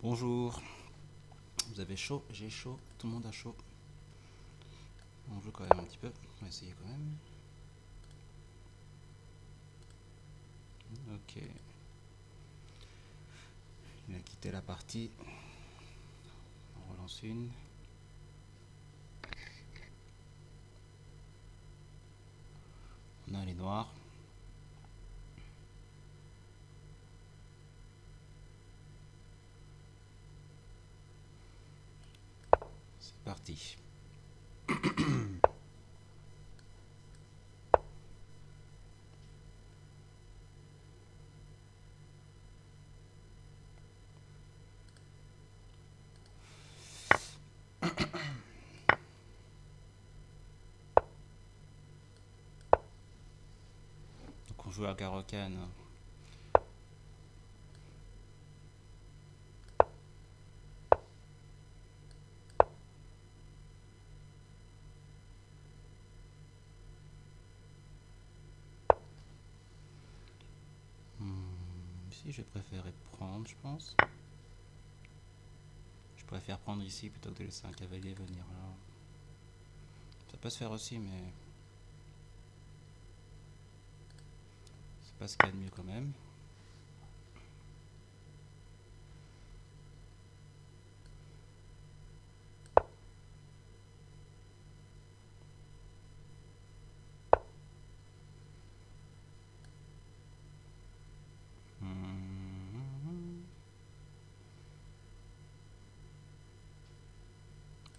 Bonjour, vous avez chaud, j'ai chaud, tout le monde a chaud. On joue quand même un petit peu, on va essayer quand même. Ok, il a quitté la partie, on relance une. On a les noirs. C'est parti. Donc on joue à Caro-Kann. Ici je préférerais prendre, je pense. Je préfère prendre ici plutôt que de laisser un cavalier venir là. Ça peut se faire aussi, mais c'est pas ce qu'il y a de mieux quand même.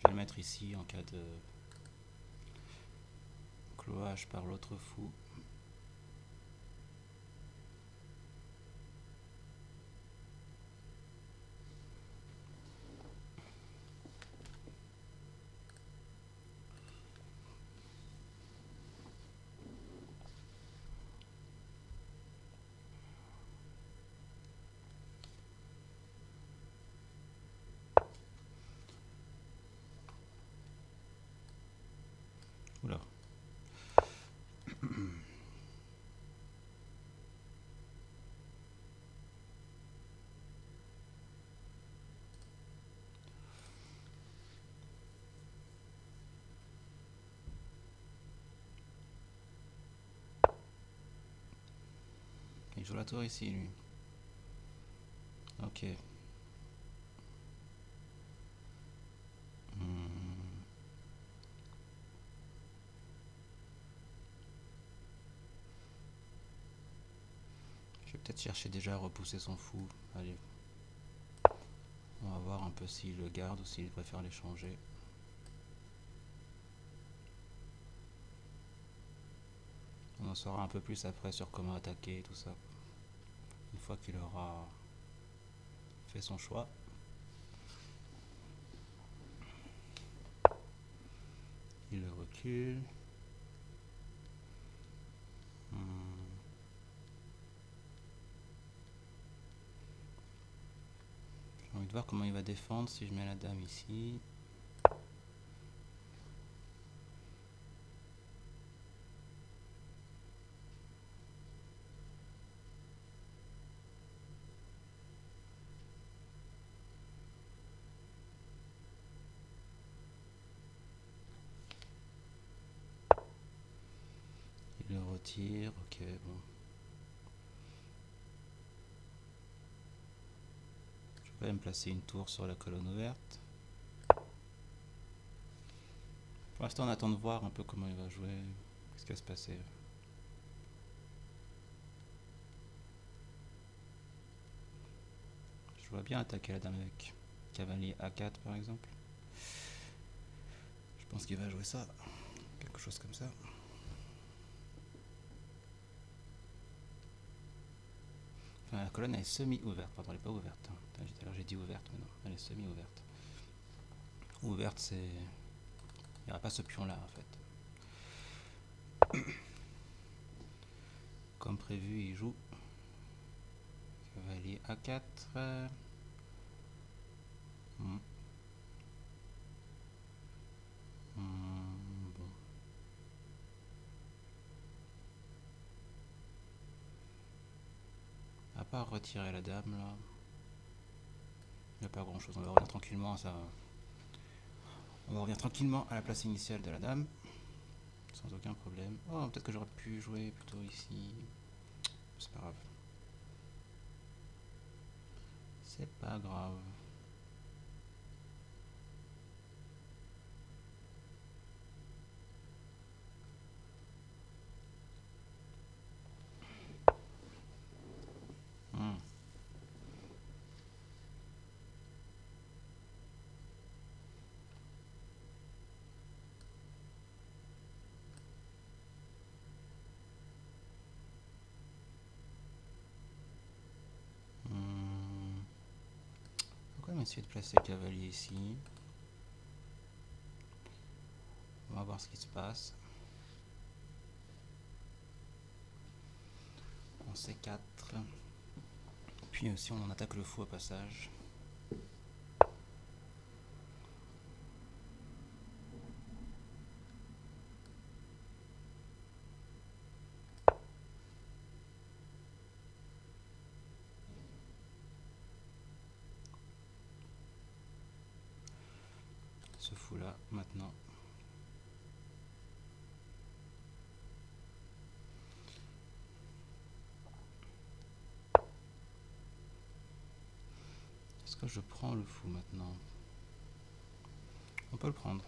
Je vais le mettre ici en cas de cloage par l'autre fou. Oula. Il joue la tour ici, lui. Ok. Je vais peut-être chercher déjà à repousser son fou. Allez. On va voir un peu s'il le garde ou s'il préfère l'échanger. On en saura un peu plus après sur comment attaquer et tout ça. Une fois qu'il aura fait son choix. Il le recule. J'ai envie de voir comment il va défendre si je mets la dame ici. Il le retire, ok, bon. Je vais quand même placer une tour sur la colonne ouverte. Pour l'instant, on attend de voir un peu comment il va jouer, qu'est-ce qui va se passer. Je vois bien attaquer la dame avec cavalier A4 par exemple. Je pense qu'il va jouer ça, quelque chose comme ça. Enfin, la colonne elle est semi-ouverte, pardon, elle n'est pas ouverte. Alors j'ai dit ouverte, mais non, elle est semi-ouverte. Ouverte, c'est... Il n'y aura pas ce pion là en fait. Comme prévu, il joue cavalier A4. Bon. À part retirer la dame là. Il n'y a pas grand chose, on va revenir tranquillement à ça. On va revenir tranquillement à la place initiale de la dame. Sans aucun problème. Oh, peut-être que j'aurais pu jouer plutôt ici. C'est pas grave. C'est pas grave. Hmm. Hmm. On va quand même essayer de placer le cavalier ici. On va voir ce qui se passe. On C4. Puis aussi on en attaque le fou au passage. Ce fou là maintenant. Est-ce que je prends le fou maintenant? On peut le prendre.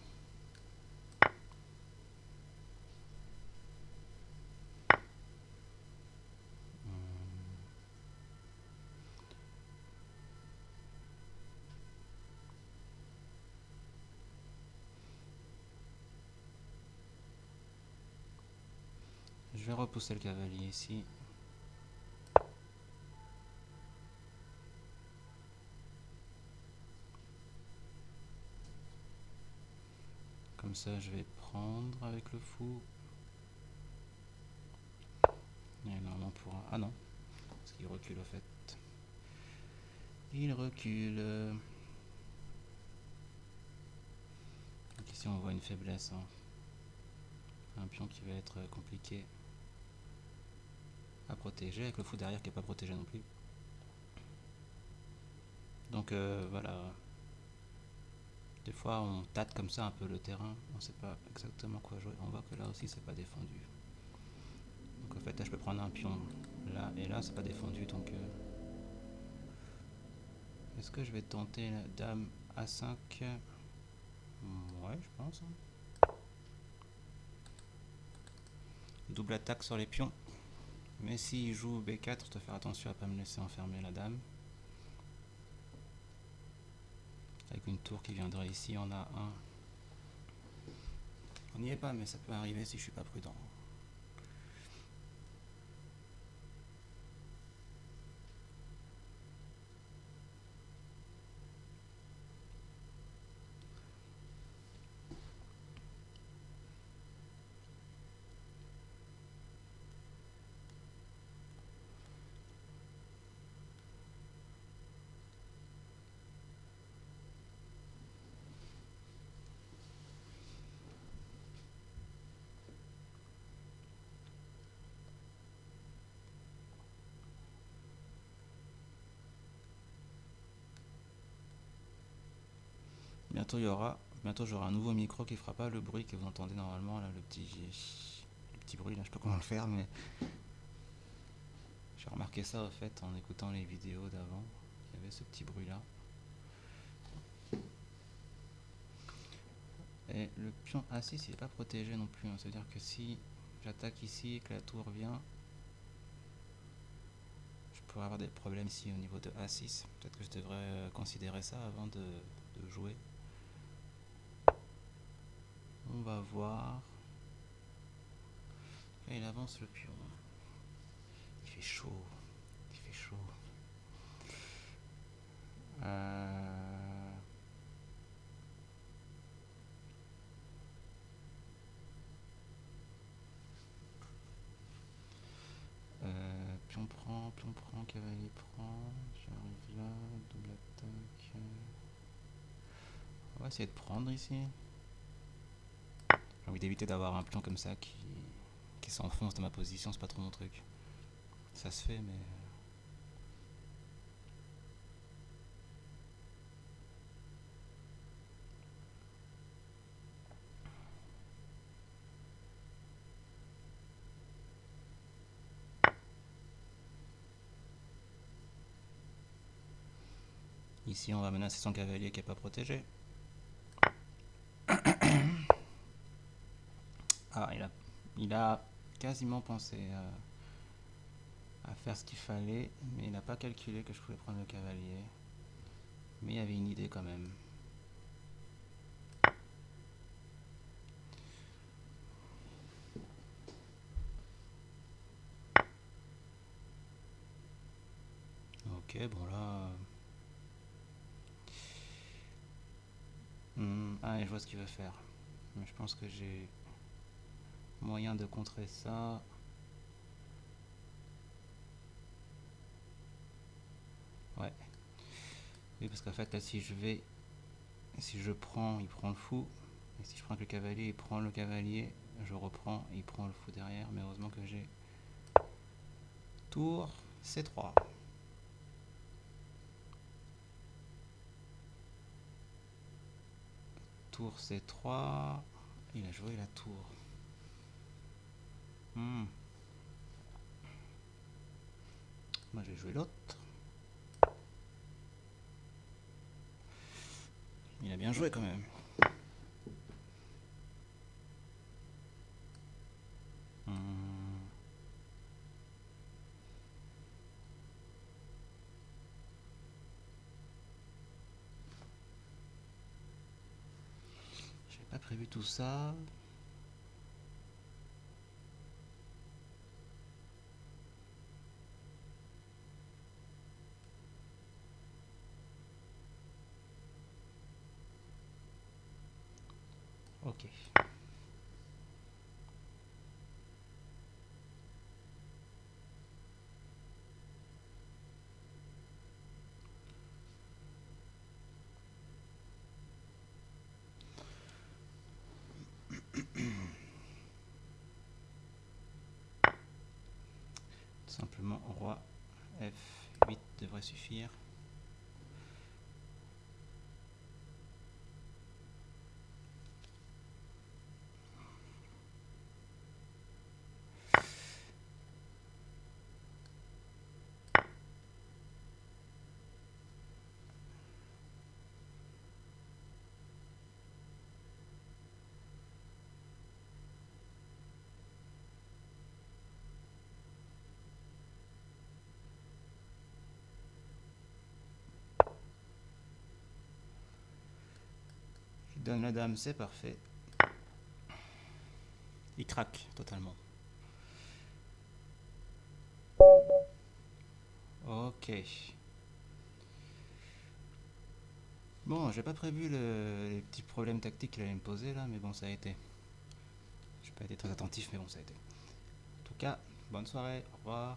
Je vais repousser le cavalier ici. Comme ça je vais prendre avec le fou. Et normalement pour un... Ah non, parce qu'il recule au fait. Il recule. Donc ici on voit une faiblesse. Hein. Un pion qui va être compliqué à protéger, avec le fou derrière qui n'est pas protégé non plus. Donc voilà. Des fois on tâte comme ça un peu le terrain, on ne sait pas exactement quoi jouer. On voit que là aussi c'est pas défendu. Donc en fait là je peux prendre un pion là et là c'est pas défendu, donc est-ce que je vais tenter la dame A5? Ouais, je pense. Double attaque sur les pions. Mais s'il joue B4, je dois faire attention à pas me laisser enfermer la dame. Avec une tour qui viendrait ici en A1. On n'y est pas, mais ça peut arriver si je suis pas prudent. Bientôt j'aurai un nouveau micro qui fera pas le bruit que vous entendez normalement là, le petit bruit là, je sais pas comment le faire, mais j'ai remarqué ça au fait en écoutant les vidéos d'avant. Il y avait ce petit bruit là. Et le pion A6 il est pas protégé non plus, hein. Ça veut dire que si j'attaque ici et que la tour vient, je pourrais avoir des problèmes ici au niveau de A6. Peut-être que je devrais considérer ça avant de jouer. On va voir. Là, il avance le pion. Il fait chaud. Il fait chaud. Pion prend, cavalier prend. J'arrive là, double attaque. On va essayer de prendre ici. J'ai envie d'éviter d'avoir un pion comme ça qui s'enfonce dans ma position, c'est pas trop mon truc. Ça se fait, mais Ici, on va menacer son cavalier qui n'est pas protégé. Ah, il a quasiment pensé à faire ce qu'il fallait, mais il n'a pas calculé que je pouvais prendre le cavalier. Mais il y avait une idée quand même. Ok, bon là... ah, et je vois ce qu'il veut faire. Mais je pense que j'ai moyen de contrer ça. Ouais. Oui, parce qu'en fait, là, si je prends, il prend le fou. Et si je prends que le cavalier, il prend le cavalier. Je reprends, il prend le fou derrière. Mais heureusement que j'ai tour C3. Tour C3. Il a joué la tour. Moi, j'ai joué l'autre. Il a bien joué quand même. J'ai pas prévu tout ça. Ok. Tout simplement, roi F8 devrait suffire. Il donne la dame, c'est parfait. Il craque totalement. Ok. Bon, j'ai pas prévu les petits problèmes tactiques qu'il allait me poser là, mais bon, ça a été. J'ai pas été très attentif, mais bon, ça a été. En tout cas, bonne soirée, au revoir.